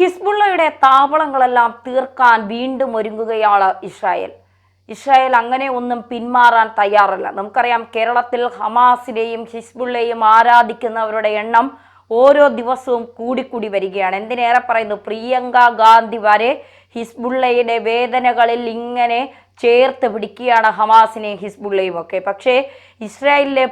ഹിസ്ബുള്ളയുടെ താവളങ്ങളെല്ലാം തീർക്കാൻ വീണ്ടും ഒരുങ്ങുകയാണ് ഇസ്രായേൽ അങ്ങനെ ഒന്നും പിന്മാറാൻ തയ്യാറല്ല. നമുക്കറിയാം, കേരളത്തിൽ ഹമാസിനെയും ഹിസ്ബുള്ളയെയും ആരാധിക്കുന്നവരുടെ എണ്ണം ഓരോ ദിവസവും കൂടിക്കൂടി വരികയാണ്. എന്തിനേറെ പറയുന്നു, പ്രിയങ്ക ഗാന്ധി വരെ ഹിസ്ബുള്ളയുടെ വേദനകളിൽ ഇങ്ങനെ ചേർത്ത് പിടിക്കുകയാണ് ഹമാസിനെയും ഹിസ്ബുള്ളയും ഒക്കെ. പക്ഷേ ഇസ്രായേലിലെ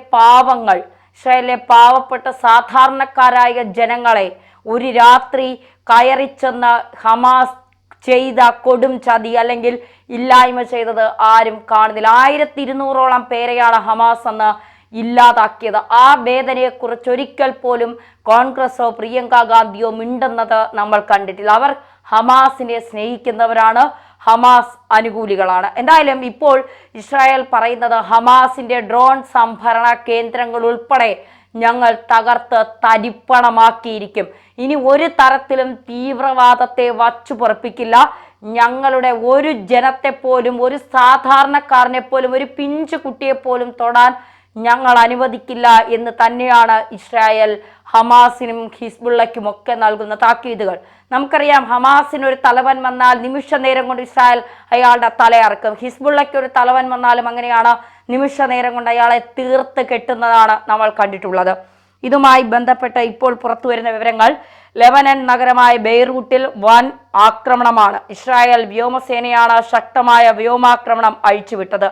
പാവപ്പെട്ട സാധാരണക്കാരായ ജനങ്ങളെ ഒരു രാത്രി കയറിച്ചെന്ന് ഹമാസ് ചെയ്ത കൊടും ചതി അല്ലെങ്കിൽ ഇല്ലായ്മ ചെയ്തത് ആരും കാണുന്നില്ല. 1200ഓളം പേരെയാണ് ഹമാസ് അന്ന് ഇല്ലാതാക്കിയത്. ആ വേദനയെക്കുറിച്ച് ഒരിക്കൽ പോലും കോൺഗ്രസോ പ്രിയങ്ക ഗാന്ധിയോ മിണ്ടുന്നത് നമ്മൾ കണ്ടിട്ടില്ല. അവർ ഹമാസിനെ സ്നേഹിക്കുന്നവരാണ്, ഹമാസ് അനുകൂലികളാണ്. എന്തായാലും ഇപ്പോൾ ഇസ്രായേൽ പറയുന്നത് ഹമാസിന്റെ ഡ്രോൺ സംഭരണ കേന്ദ്രങ്ങൾ ഉൾപ്പെടെ ഞങ്ങൾ തകർത്ത് തരിപ്പണമാക്കിയിരിക്കും. ഇനി ഒരു തരത്തിലും തീവ്രവാദത്തെ വച്ചു പൊറപ്പിക്കില്ല. ഞങ്ങളുടെ ഒരു ജനത്തെപ്പോലും, ഒരു സാധാരണക്കാരനെ പോലും, ഒരു പിഞ്ചു കുട്ടിയെപ്പോലും തൊടാൻ ഞങ്ങൾ അനുവദിക്കില്ല എന്ന് തന്നെയാണ് ഇസ്രായേൽ ഹമാസിനും ഹിസ്ബുള്ളയ്ക്കും ഒക്കെ നൽകുന്ന താക്കീതുകൾ. നമുക്കറിയാം, ഹമാസിന് ഒരു തലവൻ വന്നാൽ നിമിഷ നേരം കൊണ്ട് ഇസ്രായേൽ അയാളുടെ തലയറക്കും. ഹിസ്ബുള്ളയ്ക്ക് ഒരു തലവൻ വന്നാലും അങ്ങനെയാണ്, നിമിഷ നേരം കൊണ്ട് അയാളെ തീർത്ത് കെട്ടുന്നതാണ് നമ്മൾ കണ്ടിട്ടുള്ളത്. ഇതുമായി ബന്ധപ്പെട്ട് ഇപ്പോൾ പുറത്തു വരുന്ന വിവരങ്ങൾ, ലെബനൻ നഗരമായ ബെയ്റൂട്ടിൽ വൻ ആക്രമണമാണ്. ഇസ്രായേൽ വ്യോമസേനയാണ് ശക്തമായ വ്യോമാക്രമണം അഴിച്ചുവിട്ടത്.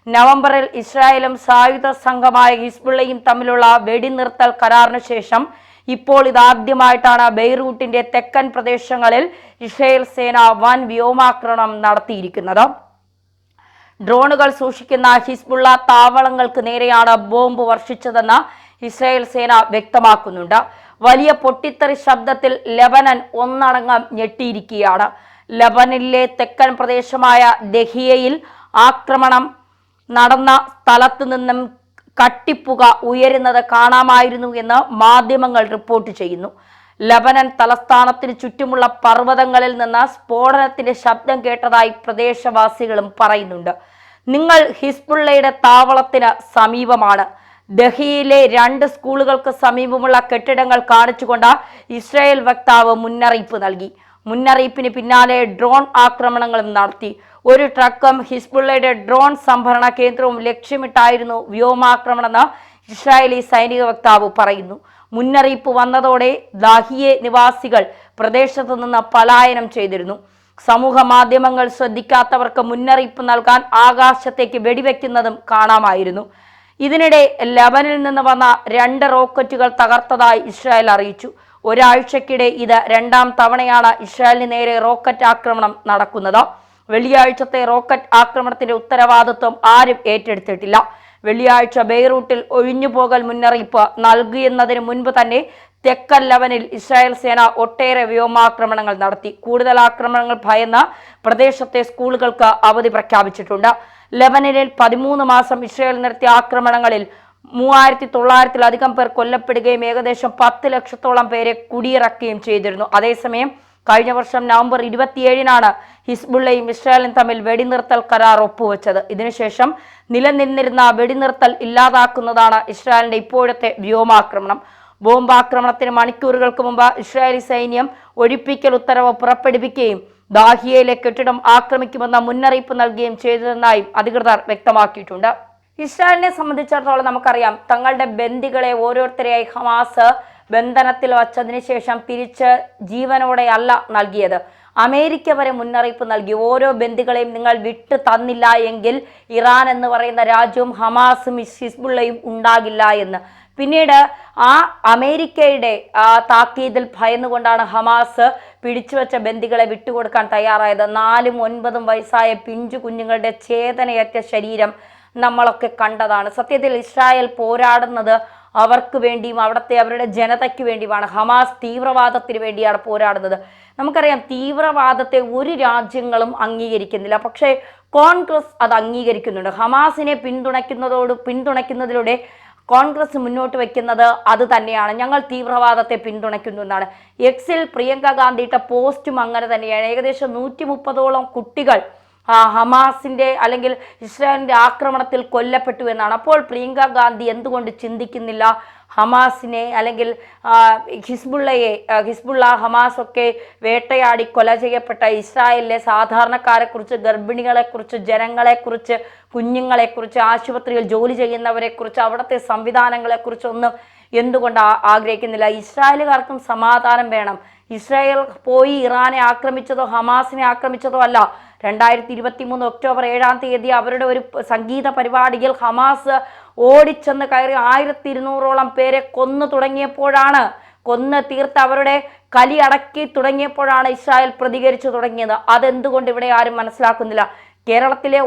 നവംബറിൽ ഇസ്രായേലും സായുധ സംഘമായ ഹിസ്ബുള്ളയും തമ്മിലുള്ള വെടിനിർത്തൽ കരാറിന് ശേഷം ഇപ്പോൾ ഇതാദ്യമായിട്ടാണ് ബെയ്റൂട്ടിന്റെ തെക്കൻ പ്രദേശങ്ങളിൽ ഇസ്രായേൽ സേന വൻ വ്യോമാക്രമണം നടത്തിയിരിക്കുന്നത്. ഡ്രോണുകൾ സൂക്ഷിക്കുന്ന ഹിസ്ബുള്ള താവളങ്ങൾക്ക് നേരെയാണ് ബോംബ് വർഷിച്ചതെന്ന് ഇസ്രായേൽ സേന വ്യക്തമാക്കുന്നുണ്ട്. വലിയ പൊട്ടിത്തെറി ശബ്ദത്തിൽ ലെബനൻ ഒന്നടങ്കം ഞെട്ടിയിരിക്കുകയാണ്. ലെബനനിലെ തെക്കൻ പ്രദേശമായ ദഹിയയിൽ ആക്രമണം നടന്ന സ്ഥലത്ത് നിന്നും കട്ടിപ്പുക ഉയരുന്നത് കാണാമായിരുന്നു എന്ന് മാധ്യമങ്ങൾ റിപ്പോർട്ട് ചെയ്യുന്നു. ലെബനൻ തലസ്ഥാനത്തിന് ചുറ്റുമുള്ള പർവ്വതങ്ങളിൽ നിന്ന് സ്ഫോടനത്തിന്റെ ശബ്ദം കേട്ടതായി പ്രദേശവാസികളും പറയുന്നുണ്ട്. നിങ്ങൾ ഹിസ്ബുള്ളയുടെ താവളത്തിന് സമീപമാണ്. ദഹിയയിലെ 2 സ്കൂളുകൾക്ക് സമീപമുള്ള കെട്ടിടങ്ങൾ കാണിച്ചുകൊണ്ട് ഇസ്രായേൽ വക്താവ് മുന്നറിയിപ്പ് നൽകി. മുന്നറിയിപ്പിന് പിന്നാലെ ഡ്രോൺ ആക്രമണങ്ങളും നടത്തി. ഒരു ട്രക്കും ഹിസ്ബുള്ളയുടെ ഡ്രോൺ സംഭരണ കേന്ദ്രവും ലക്ഷ്യമിട്ടായിരുന്നു വ്യോമാക്രമണമെന്ന് ഇസ്രായേലി സൈനിക വക്താവ് പറയുന്നു. മുന്നറിയിപ്പ് വന്നതോടെ ദഹിയ നിവാസികൾ പ്രദേശത്തു നിന്ന് പലായനം ചെയ്തിരുന്നു. സമൂഹ മാധ്യമങ്ങൾ ശ്രദ്ധിക്കാത്തവർക്ക് മുന്നറിയിപ്പ് നൽകാൻ ആകാശത്തേക്ക് വെടിവെക്കുന്നതും കാണാമായിരുന്നു. ഇതിനിടെ ലെബനിൽ നിന്ന് വന്ന 2 റോക്കറ്റുകൾ തകർത്തതായി ഇസ്രായേൽ അറിയിച്ചു. ഒരാഴ്ചക്കിടെ ഇത് 2ാം തവണയാണ് ഇസ്രായേലിന് നേരെ റോക്കറ്റ് ആക്രമണം നടക്കുന്നത്. വെള്ളിയാഴ്ചത്തെ റോക്കറ്റ് ആക്രമണത്തിന്റെ ഉത്തരവാദിത്വം ആരും ഏറ്റെടുത്തിട്ടില്ല. വെള്ളിയാഴ്ച ബെയ്റൂട്ടിൽ ഒഴിഞ്ഞുപോകൽ മുന്നറിയിപ്പ് നൽകിയെന്നതിന് മുൻപ് തന്നെ തെക്കൻ ലെബനിൽ ഇസ്രായേൽ സേന ഒട്ടേറെ വ്യോമാക്രമണങ്ങൾ നടത്തി. കൂടുതൽ ആക്രമണങ്ങൾ ഭയന്ന പ്രദേശത്തെ സ്കൂളുകൾക്ക് അവധി പ്രഖ്യാപിച്ചിട്ടുണ്ട്. ലെബനനിൽ 13 മാസം ഇസ്രായേൽ നടത്തിയ ആക്രമണങ്ങളിൽ 3900-ലധികം പേർ കൊല്ലപ്പെടുകയും ഏകദേശം 10 ലക്ഷത്തോളം പേരെ കുടിയിറക്കുകയും ചെയ്തിരുന്നു. അതേസമയം കഴിഞ്ഞ വർഷം നവംബർ 27-നാണ് ഹിസ്ബുള്ളയും ഇസ്രായേലും തമ്മിൽ വെടിനിർത്തൽ കരാർ ഒപ്പുവെച്ചത്. ഇതിനുശേഷം നിലനിന്നിരുന്ന വെടിനിർത്തൽ ഇല്ലാതാക്കുന്നതാണ് ഇസ്രായേലിന്റെ ഇപ്പോഴത്തെ വ്യോമാക്രമണം. ബോംബാക്രമണത്തിന് മണിക്കൂറുകൾക്ക് മുമ്പ് ഇസ്രായേലി സൈന്യം ഒഴിപ്പിക്കൽ ഉത്തരവ് പുറപ്പെടുവിക്കുകയും ദാഹിയയിലെ കെട്ടിടം ആക്രമിക്കുമെന്ന മുന്നറിയിപ്പ് നൽകുകയും ചെയ്തതെന്നായും അധികൃതർ വ്യക്തമാക്കിയിട്ടുണ്ട്. ഇസ്രായേലിനെ സംബന്ധിച്ചിടത്തോളം നമുക്കറിയാം, തങ്ങളുടെ ബന്ദികളെ ഓരോരുത്തരെയായി ഹമാസ് ബന്ധനത്തിൽ വച്ചതിന് ശേഷം തിരിച്ച് ജീവനോടെയല്ല നൽകിയത്. അമേരിക്ക വരെ മുന്നറിയിപ്പ് നൽകി, ഓരോ ബന്ദികളെയും നിങ്ങൾ വിട്ടു തന്നില്ല എങ്കിൽ ഇറാൻ എന്ന് പറയുന്ന രാജ്യവും ഹമാസും ഹിസ്ബുള്ളയും ഉണ്ടാകില്ല എന്ന്. പിന്നീട് ആ അമേരിക്കയുടെ താക്കീതിൽ ഭയന്നുകൊണ്ടാണ് ഹമാസ് പിടിച്ചുവെച്ച ബന്ദികളെ വിട്ടുകൊടുക്കാൻ തയ്യാറായത്. 4ഉം 9ഉം വയസ്സായ പിഞ്ചു കുഞ്ഞുങ്ങളുടെ ചേതനയറ്റ ശരീരം നമ്മളൊക്കെ കണ്ടതാണ്. സത്യത്തിൽ ഇസ്രായേൽ പോരാടുന്നത് അവർക്ക് വേണ്ടിയും അവരുടെ ജനതയ്ക്ക് വേണ്ടിയുമാണ്. ഹമാസ് തീവ്രവാദത്തിന് വേണ്ടിയാണ് പോരാടുന്നത്. നമുക്കറിയാം, തീവ്രവാദത്തെ ഒരു രാജ്യങ്ങളും അംഗീകരിക്കുന്നില്ല, പക്ഷേ കോൺഗ്രസ് അത് അംഗീകരിക്കുന്നുണ്ട്. ഹമാസിനെ പിന്തുണയ്ക്കുന്നതിലൂടെ കോൺഗ്രസ് മുന്നോട്ട് വയ്ക്കുന്നത് അത് തന്നെയാണ്, ഞങ്ങൾ തീവ്രവാദത്തെ പിന്തുണയ്ക്കുന്നു എന്നാണ്. എക്സിൽ പ്രിയങ്ക ഗാന്ധി ഇട്ട പോസ്റ്റും അങ്ങനെ തന്നെയാണ്. ഏകദേശം 130ഓളം കുട്ടികൾ ഹമാസിന്റെ അല്ലെങ്കിൽ ഇസ്രായേലിന്റെ ആക്രമണത്തിൽ കൊല്ലപ്പെട്ടു എന്നാണ്. അപ്പോൾ പ്രിയങ്ക ഗാന്ധി എന്തുകൊണ്ട് ചിന്തിക്കുന്നില്ല, ഹമാസിനെ അല്ലെങ്കിൽ ഹിസ്ബുള്ള ഹമാസ് ഒക്കെ വേട്ടയാടി കൊല ചെയ്യപ്പെട്ട ഇസ്രായേലിലെ സാധാരണക്കാരെക്കുറിച്ച്, ഗർഭിണികളെക്കുറിച്ച്, ജനങ്ങളെക്കുറിച്ച്, കുഞ്ഞുങ്ങളെക്കുറിച്ച്, ആശുപത്രിയിൽ ജോലി ചെയ്യുന്നവരെക്കുറിച്ച്, അവിടുത്തെ സംവിധാനങ്ങളെക്കുറിച്ചൊന്നും എന്തുകൊണ്ട് ആഗ്രഹിക്കുന്നില്ല? ഇസ്രായേലുകാർക്കും സമാധാനം വേണം. ഇസ്രായേൽ പോയി ഇറാനെ ആക്രമിച്ചതോ ഹമാസിനെ ആക്രമിച്ചതോ അല്ല. 2023 ഒക്ടോബർ 7-ാം തീയതി അവരുടെ ഒരു സംഗീത പരിപാടിയിൽ ഹമാസ് ഓടിച്ചെന്ന് കയറി 1200ഓളം പേരെ കൊന്നു തുടങ്ങിയപ്പോഴാണ്, കൊന്ന് തീർത്ത് അവരുടെ കലി അടക്കി തുടങ്ങിയപ്പോഴാണ് ഇസ്രായേൽ പ്രതികരിച്ചു തുടങ്ങിയത്. അതെന്തുകൊണ്ട് ഇവിടെ ആരും മനസ്സിലാക്കുന്നില്ല? കേരളത്തിലെ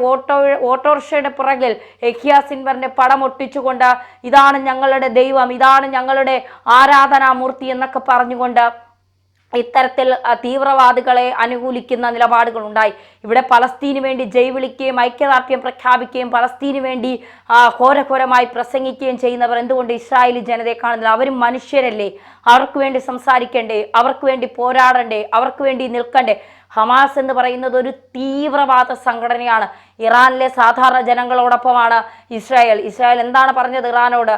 ഓട്ടോറിക്ഷയുടെ പുറകിൽ യഹ്യാ സിൻവറിന്റെ പടം ഒട്ടിച്ചുകൊണ്ട് ഇതാണ് ഞങ്ങളുടെ ദൈവം, ഇതാണ് ഞങ്ങളുടെ ആരാധനാമൂർത്തി എന്നൊക്കെ പറഞ്ഞുകൊണ്ട് ഇത്തരത്തിൽ തീവ്രവാദികളെ അനുകൂലിക്കുന്ന നിലപാടുകൾ ഉണ്ടായി. ഇവിടെ പലസ്തീന് വേണ്ടി ജയ് വിളിക്കുകയും ഐക്യദാർഢ്യം പ്രഖ്യാപിക്കുകയും പലസ്തീന് വേണ്ടി ഘോരഘോരമായി പ്രസംഗിക്കുകയും ചെയ്യുന്നവർ എന്തുകൊണ്ട് ഇസ്രായേലി ജനതയെ കാണുന്നില്ല? അവരും മനുഷ്യരല്ലേ? അവർക്ക് വേണ്ടി സംസാരിക്കണ്ടേ? അവർക്ക് വേണ്ടി പോരാടണ്ടേ? അവർക്ക് വേണ്ടി നിൽക്കണ്ടേ? ഹമാസ് എന്ന് പറയുന്നത് ഒരു തീവ്രവാദ സംഘടനയാണ്. ഇറാനിലെ സാധാരണ ജനങ്ങളോടൊപ്പമാണ് ഇസ്രായേൽ എന്താണ് പറഞ്ഞത് ഇറാനോട്?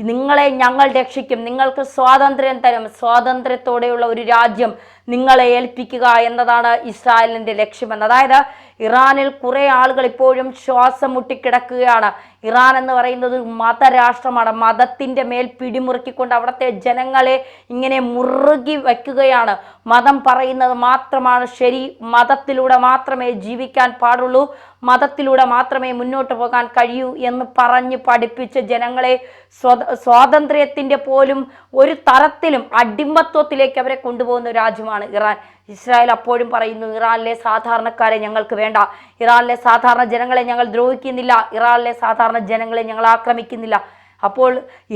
നിങ്ങളെ ഞങ്ങൾ രക്ഷിക്കും, നിങ്ങൾക്ക് സ്വാതന്ത്ര്യം തരും, സ്വാതന്ത്ര്യത്തോടെയുള്ള ഒരു രാജ്യം നിങ്ങളെ ഏൽപ്പിക്കുക എന്നതാണ് ഇസ്രായേലിൻ്റെ ലക്ഷ്യമെന്ന്. അതായത് ഇറാനിൽ കുറേ ആളുകൾ ഇപ്പോഴും ശ്വാസം മുട്ടിക്കിടക്കുകയാണ്. ഇറാൻ എന്ന് പറയുന്നത് ഒരു മതരാഷ്ട്രമാണ്. മതത്തിൻ്റെ മേൽ പിടിമുറുക്കിക്കൊണ്ട് അവിടുത്തെ ജനങ്ങളെ ഇങ്ങനെ മുറുകി വയ്ക്കുകയാണ്. മതം പറയുന്നത് മാത്രമാണ് ശരി, മതത്തിലൂടെ മാത്രമേ ജീവിക്കാൻ പാടുള്ളൂ, മതത്തിലൂടെ മാത്രമേ മുന്നോട്ട് പോകാൻ കഴിയൂ എന്ന് പറഞ്ഞ് പഠിപ്പിച്ച് ജനങ്ങളെ സ്വാതന്ത്ര്യത്തിൻ്റെ പോലും ഒരു തരത്തിലും അടിമത്വത്തിലേക്ക് അവരെ കൊണ്ടുപോകുന്ന രാജ്യമാണ് ഇറാൻ. ഇസ്രായേൽ അപ്പോഴും പറയുന്നു, ഇറാനിലെ സാധാരണക്കാരെ ഞങ്ങൾക്ക് വേണ്ട, ഇറാനിലെ സാധാരണ ജനങ്ങളെ ഞങ്ങൾ ദ്രോഹിക്കുന്നില്ല, ഇറാനിലെ സാധാരണ ജനങ്ങളെ ഞങ്ങൾ ആക്രമിക്കുന്നില്ല. അപ്പോൾ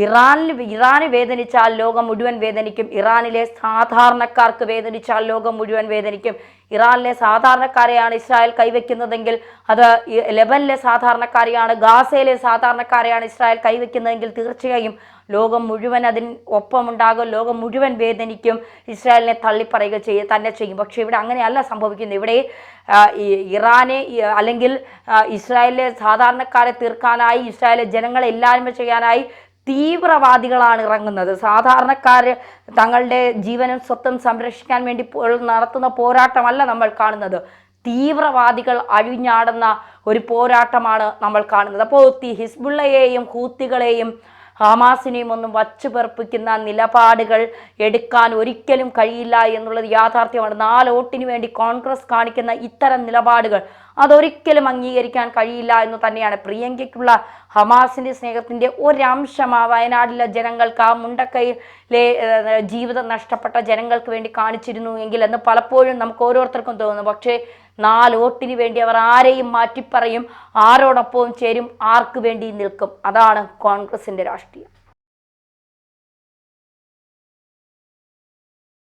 ഇറാന് വേദനിച്ചാൽ ലോകം മുഴുവൻ വേദനിക്കും, ഇറാനിലെ സാധാരണക്കാർക്ക് വേദനിച്ചാൽ ലോകം മുഴുവൻ വേദനിക്കും. ഇറാനിലെ സാധാരണക്കാരെയാണ് ഇസ്രായേൽ കൈവയ്ക്കുന്നതെങ്കിൽ അത് ലെബനിലെ സാധാരണക്കാരെയാണ്, ഗാസയിലെ സാധാരണക്കാരെയാണ് ഇസ്രായേൽ കൈവയ്ക്കുന്നതെങ്കിൽ തീർച്ചയായും ലോകം മുഴുവൻ അതിന് ഒപ്പമുണ്ടാകും, ലോകം മുഴുവൻ വേദനിക്കും, ഇസ്രായേലിനെ തള്ളിപ്പറയുക തന്നെ ചെയ്യും. പക്ഷേ ഇവിടെ അങ്ങനെയല്ല സംഭവിക്കുന്നത്. ഇവിടെ ഇറാനെ അല്ലെങ്കിൽ ഇസ്രായേലിലെ സാധാരണക്കാരെ തീർക്കാനായി, ഇസ്രായേലിലെ ജനങ്ങളെ ഇല്ലായ്മ ചെയ്യാനായി തീവ്രവാദികളാണ് ഇറങ്ങുന്നത്. സാധാരണക്കാർ തങ്ങളുടെ ജീവനും സ്വത്തും സംരക്ഷിക്കാൻ വേണ്ടി നടത്തുന്ന പോരാട്ടമല്ല നമ്മൾ കാണുന്നത്. തീവ്രവാദികൾ അഴിഞ്ഞാടുന്ന ഒരു പോരാട്ടമാണ് നമ്മൾ കാണുന്നത്. അപ്പോൾ ഹിസ്ബുള്ളയെയും ഹൂത്തികളെയും ഹമാസിനെയും ഒന്നും വച്ചു പെർപ്പിക്കുന്ന നിലപാടുകൾ എടുക്കാൻ ഒരിക്കലും കഴിയില്ല എന്നുള്ളത് യാഥാർത്ഥ്യമാണ്. 4 വോട്ടിന് വേണ്ടി കോൺഗ്രസ് കാണിക്കുന്ന ഇത്തരം നിലപാടുകൾ അതൊരിക്കലും അംഗീകരിക്കാൻ കഴിയില്ല എന്ന് തന്നെയാണ്. പ്രിയങ്കയ്ക്കുള്ള ഹമാസിൻ്റെ സ്നേഹത്തിൻ്റെ ഒരംശം ആ വയനാട്ടിലെ ജനങ്ങൾക്ക്, ആ മുണ്ടക്കൈയിലെ ജീവിതം നഷ്ടപ്പെട്ട ജനങ്ങൾക്ക് വേണ്ടി കാണിച്ചിരുന്നു എങ്കിൽ എന്ന് പലപ്പോഴും നമുക്ക് ഓരോരുത്തർക്കും തോന്നുന്നു. പക്ഷേ 4 വോട്ടിന് വേണ്ടി അവർ ആരെയും മാറ്റിപ്പറയും, ആരോടൊപ്പവും ചേരും, ആർക്ക് വേണ്ടി നിൽക്കും. അതാണ് കോൺഗ്രസിൻ്റെ രാഷ്ട്രീയം.